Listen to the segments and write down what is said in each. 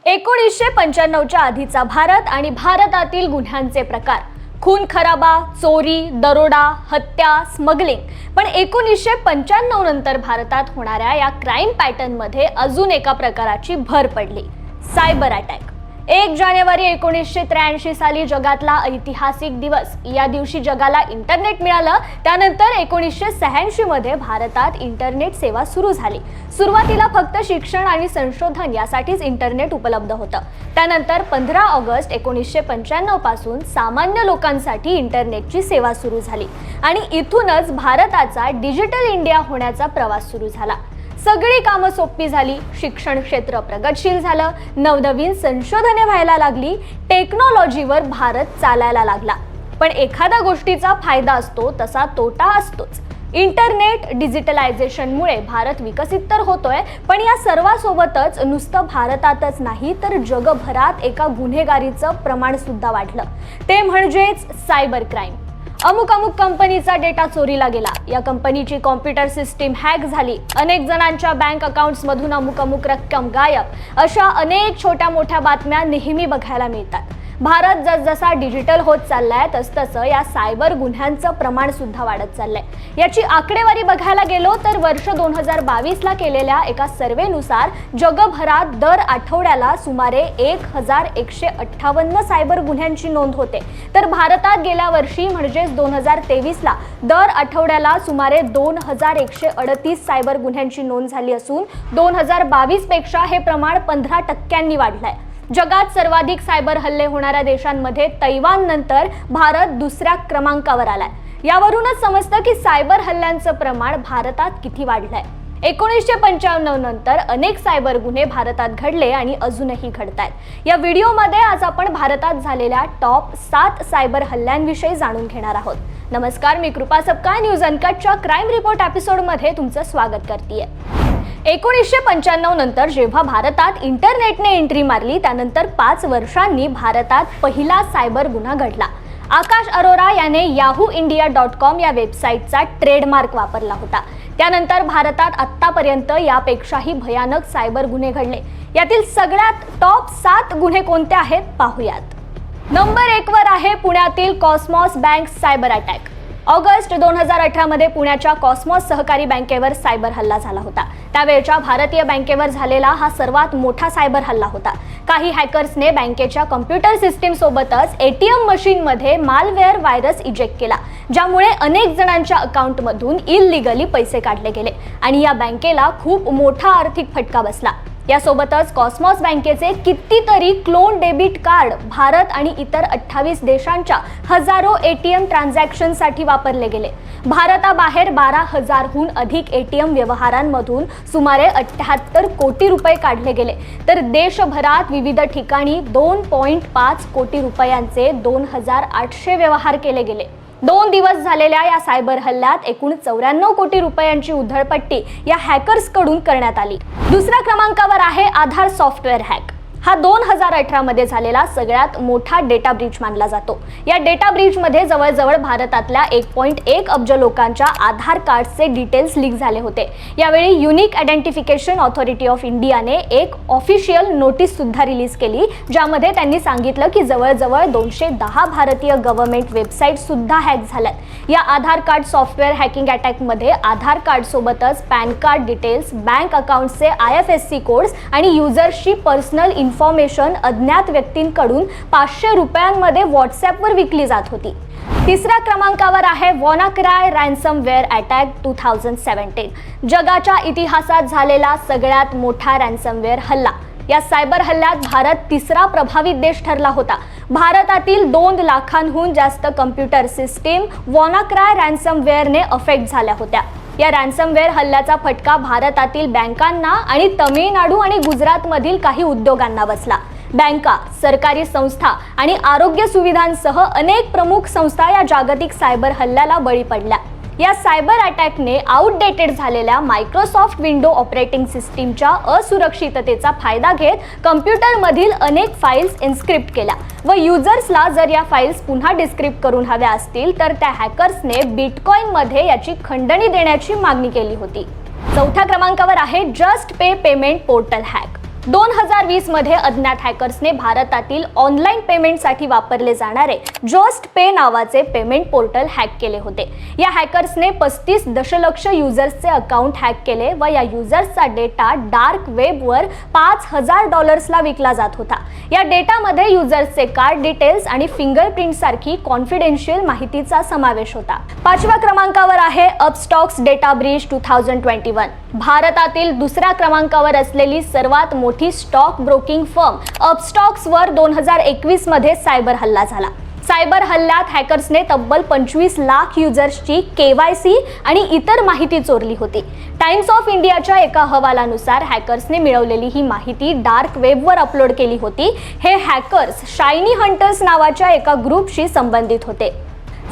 1995च्या आधीचा भारत आणि भारतातील गुन्ह्यांचे प्रकार, खून खराबा, चोरी, दरोडा, हत्या, स्मगलिंग. पण 1995 नंतर भारतात होणाऱ्या या क्राईम पॅटर्न मध्ये अजून एका प्रकाराची भर पडली, सायबर अटॅक. 1 जानेवारी 1983 साली जगातला ऐतिहासिक दिवस. या दिवशी जगाला इंटरनेट मिळालं. त्यानंतर 1986 मध्ये भारतात इंटरनेट सेवा सुरू झाली. सुरुवातीला फक्त शिक्षण आणि संशोधन यासाठीच इंटरनेट उपलब्ध होतं. त्यानंतर 15 ऑगस्ट 1995 पासून सामान्य लोकांसाठी इंटरनेटची सेवा सुरू झाली आणि इथूनच भारताचा डिजिटल इंडिया होण्याचा प्रवास सुरू झाला. सगळी कामं सोपी झाली, शिक्षण क्षेत्र प्रगतशील झालं, नवनवीन संशोधने व्हायला लागली, टेक्नॉलॉजीवर भारत चालायला लागला. पण एखाद्या गोष्टीचा फायदा असतो तसा तोटा असतोच. इंटरनेट डिजिटलायझेशनमुळे भारत विकसित तर होतोय, पण या सर्वासोबतच नुसतं भारतातच नाही तर जगभरात एका गुन्हेगारीचं प्रमाण सुद्धा वाढलं. ते म्हणजेच सायबर क्राईम. अमुक कंपनीचा डेटा चोरीला गेला, या कंपनीची कॉम्प्युटर सिस्टीम हॅक झाली, अनेक जणांच्या बँक अकाउंट्स मधून अमुक रक्कम गायब, अशा अनेक छोट्या मोठ्या बातम्या नेहमी बघायला मिळतात. भारत जसजसा डिजिटल होत चाललाय तसतसं या सायबर गुन्ह्यांचं प्रमाण सुद्धा वाढत चाललंय. याची आकडेवारी बघायला गेलो तर वर्ष 2022 ला केलेल्या एका सर्वेनुसार जगभरात दर आठवड्याला सुमारे 1158 सायबर गुन्ह्यांची नोंद होते. तर भारतात गेल्या वर्षी म्हणजेच 2023 ला दर आठवड्याला सुमारे 2138 सायबर गुन्ह्यांची नोंद झाली असून 2022 पेक्षा हे प्रमाण 15% वाढलंय. जगात सर्वाधिक सायबर हल्ले होणाऱ्या देशांमध्ये तैवान नंतर भारत दुसऱ्या क्रमांकावर आलाय. यावरूनच समजतं की सायबर हल्ल्यांचं प्रमाण भारतात किती वाढलंय. 1995 नंतर अनेक सायबर गुन्हे भारतात घडले आणि अजूनही घडतायत. या व्हिडिओमध्ये आज आपण भारतात झालेल्या टॉप 7 सायबर हल्ल्यांविषयी जाणून घेणार आहोत. नमस्कार, मी कृपा सपकाळ. न्यूज अनकटच्या क्राईम रिपोर्ट एपिसोडमध्ये तुमचं स्वागत करतेय. 1995 नंतर जेव्हा भारतात इंटरनेटने एंट्री मारली त्यानंतर 5 वर्षांनी भारतात पहिला सायबर गुन्हा घडला. आकाश अरोरा याने yahooindia.com या वेबसाईटचा ट्रेडमार्क वापरला होता. त्यानंतर भारतात आत्तापर्यंत यापेक्षाही भयानक सायबर गुन्हे घडले. यातील सगळ्यात टॉप 7 गुन्हे कोणते आहेत पाहूयात. नंबर 1 वर आहे पुण्यातील Cosmos bank cyber attack. August 2018 मध्ये पुण्याच्या कॉस्मॉस सहकारी बँकेवर सायबर हल्ला झाला होता. त्यावेळच्या भारतीय बँकेवर झालेला हा सर्वात मोठा सायबर हल्ला होता. काही हॅकर्सने बँकेच्या कॉम्प्युटर सिस्टीम सोबतच ATM मशीनमध्ये मालवेअर व्हायरस इंजेक्ट केला, ज्यामुळे अनेक जणांच्या अकाउंटमधून इल्लीगली पैसे काढले गेले आणि या बँकेला खूप मोठा आर्थिक फटका बसला. यासोबतच कॉस्मॉस बँकेचे कितीतरी क्लोन डेबिट कार्ड भारत आणि इतर 28 देशांच्या हजारो ATM ट्रान्झॅक्शनसाठी वापरले गेले. भारताबाहेर 12,000हून अधिक ATM व्यवहारांमधून सुमारे 78 कोटी रुपये काढले गेले. तर देशभरात विविध ठिकाणी 2.5 कोटी रुपयांचे 2,800 व्यवहार केले गेले. 2 दिवस झालेल्या या सायबर हल्ल्यात एकूण 94 कोटी रुपयांची उधळपट्टी या हॅकर्सकडून करण्यात आली. दुसऱ्या क्रमांकावर आहे आधार सॉफ्टवेअर हॅक. हा 2018 मध्ये झालेला सगळ्यात मोठा डेटा ब्रीच मानला जातो. या डेटा ब्रीच मध्ये जवळजवळ भारतातल्या 1.1 अब्ज लोकांच्या आधार कार्डचे डिटेल्स लीक झाले होते. यावेळी युनिक आयडेंटिफिकेशन ऑथॉरिटी ऑफ इंडियाने एक ऑफिशियल नोटीस सुद्धा रिलीज केली, ज्यामध्ये त्यांनी सांगितलं की जवळजवळ 210 भारतीय गव्हर्नमेंट वेबसाईट सुद्धा हॅक झाल्यात. या आधार कार्ड सॉफ्टवेअर हॅकिंग अटॅक मध्ये आधार कार्ड सोबतच पॅन कार्ड डिटेल्स, बँक अकाउंटचे IFSC कोड्स आणि युजर्सची पर्सनल इन्फॉर्मेशन अज्ञात व्यक्तींकडून 500 रुपयांमध्ये व्हॉट्सॲपवर विकली जात होती. तिसऱ्या क्रमांकावर आहे WannaCry रॅन्समवेअर अटॅक 2017. जगाच्या इतिहासात झालेला सगळ्यात मोठा रॅन्समवेअर हल्ला. या सायबर हल्ल्यात भारत तिसरा प्रभावित देश ठरला होता. भारतातील 2 लाखांहून जास्त कम्प्युटर सिस्टीम WannaCry रॅन्समवेअरने अफेक्ट झाल्या होत्या. या रॅन्समवेअर हल्ल्याचा फटका भारतातील बँकांना आणि तमिळनाडू आणि गुजरातमधील काही उद्योगांना बसला. बँका, सरकारी संस्था आणि आरोग्य सुविधांसह अनेक प्रमुख संस्था या जागतिक सायबर हल्ल्याला बळी पडल्या. या सायबर अटॅकने आउटडेटेड झालेल्या मायक्रोसॉफ्ट विंडो ऑपरेटिंग सिस्टीमच्या असुरक्षिततेचा फायदा घेत कम्प्युटरमधील अनेक फाईल्स एन्क्रिप्ट केल्या व युजर्सला जर या फाईल्स पुन्हा डिस्क्रिप्ट करून हव्या असतील तर त्या हॅकर्सने बिटकॉइनमध्ये याची खंडणी देण्याची मागणी केली होती. चौथ्या क्रमांकावर आहे जस्ट पे पेमेंट पोर्टल हॅक. 2020 मध्ये अज्ञात हॅकर्सने भारतातील ऑनलाईन पेमेंटसाठी वापरले जाणारे जस्ट पे नावाचे पेमेंट पोर्टल हॅक केले होते. या हॅकर्सने 35 दशलक्ष युजर्सचे अकाउंट हॅक केले व या युजर्सचा डेटा डार्क वेबवर $5,000ला विकला जात होता. या डेटामध्ये युजर्सचे कार्ड डिटेल्स आणि फिंगरप्रिंट सारखी कॉन्फिडेन्शियल माहितीचा समावेश होता. 5व्या क्रमांकावर आहे अपस्टॉक्स डेटा ब्रीच 2021. भारतातील दुसऱ्या क्रमांकावर असलेली सर्वात मोठी स्टॉक ब्रोकिंग फर्म अपस्टॉक्सवर 2021 मध्ये सायबर हल्ला झाला. सायबर हल्ल्यात हॅकर्सने तब्बल 25 लाख युजर्सची KYC आणि इतर माहिती चोरली होती. टाइम्स ऑफ इंडियाच्या एका अहवालानुसार हॅकर्सने मिळवलेली ही माहिती डार्क वेबवर अपलोड केली होती. हे हॅकर्स शायनी हंटर्स नावाच्या एका ग्रुपशी संबंधित होते.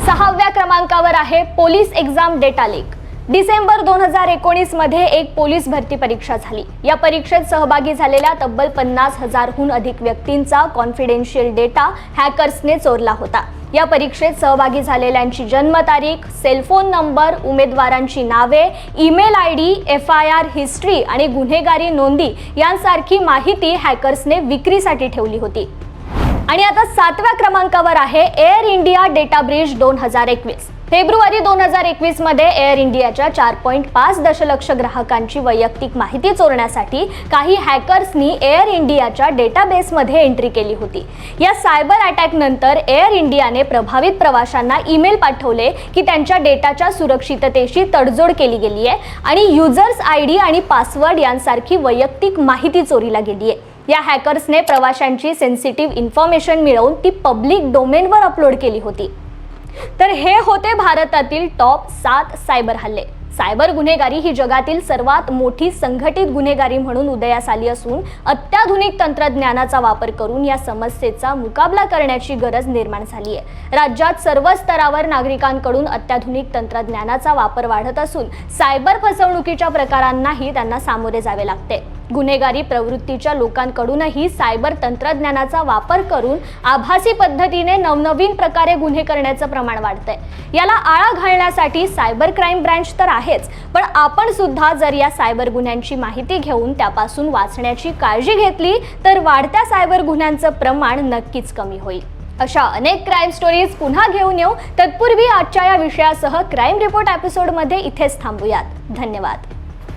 6व्या क्रमांकावर आहे police exam data leak. December 2019 मध्ये एक पोलीस भरती परीक्षा झाली. या परीक्षेत सहभागी झालेल्या तब्बल 50,000हून अधिक व्यक्तींचा कॉन्फिडेन्शियल डेटा हॅकर्सने चोरला होता. या परीक्षेत सहभागी झालेल्यांची जन्मतारीख, सेलफोन नंबर, उमेदवारांची नावे, ईमेल ID, FIR हिस्ट्री आणि गुन्हेगारी नोंदी यांसारखी माहिती हॅकर्सने विक्रीसाठी ठेवली होती. आणि आता 7व्या क्रमांकावर आहे air India data Breach 2021. February 2021 मध्ये एअर इंडियाच्या 4.5 दशलक्ष ग्राहकांची वैयक्तिक माहिती चोरण्यासाठी काही हॅकर्सनी एअर इंडियाच्या डेटाबेसमध्ये एंट्री केली होती. या सायबर अटॅक नंतर एअर इंडियाने प्रभावित प्रवाशांना ईमेल पाठवले की त्यांच्या डेटाच्या सुरक्षिततेशी तडजोड केली गेली आहे आणि युजर्स ID आणि पासवर्ड यांसारखी वैयक्तिक माहिती चोरीला गेली आहे. या हॅकर्सने प्रवाशांची सेन्सिटिव्ह इन्फॉर्मेशन मिळवून ती पब्लिक डोमेनवर अपलोड केली होती. तर हे होते भारतातील टॉप 7 सायबर हल्ले. सायबर गुन्हेगारी ही जगातील सर्वात मोठी संघटित गुन्हेगारी म्हणून उदयास आली असून अत्याधुनिक तंत्रज्ञानाचा वापर करून या समस्येचा मुकाबला करण्याची गरज निर्माण झाली आहे. राज्यात सर्व स्तरावर नागरिकांकडून अत्याधुनिक तंत्रज्ञानाचा वापर वाढत असून सायबर फसवणुकीच्या प्रकारांनाही त्यांना सामोरे जावे लागते. गुन्हेगारी प्रवृत्तीच्या लोकांकडूनही सायबर तंत्रज्ञानाचा वापर करून आभासी पद्धतीने नवनवीन प्रकारे गुन्हे करण्याचं प्रमाण वाढतंय. याला आळा घालण्यासाठी सायबर क्राईम ब्रँच तर आहेच, पण आपण सुद्धा जर या सायबर गुन्ह्यांची माहिती घेऊन त्यापासून वाचण्याची काळजी घेतली तर वाढत्या सायबर गुन्ह्यांचं प्रमाण नक्कीच कमी होईल. अशा अनेक क्राईम स्टोरीज पुन्हा घेऊन येऊ. तत्पूर्वी आजच्या या विषयासह क्राईम रिपोर्ट एपिसोडमध्ये इथेच थांबूयात. धन्यवाद.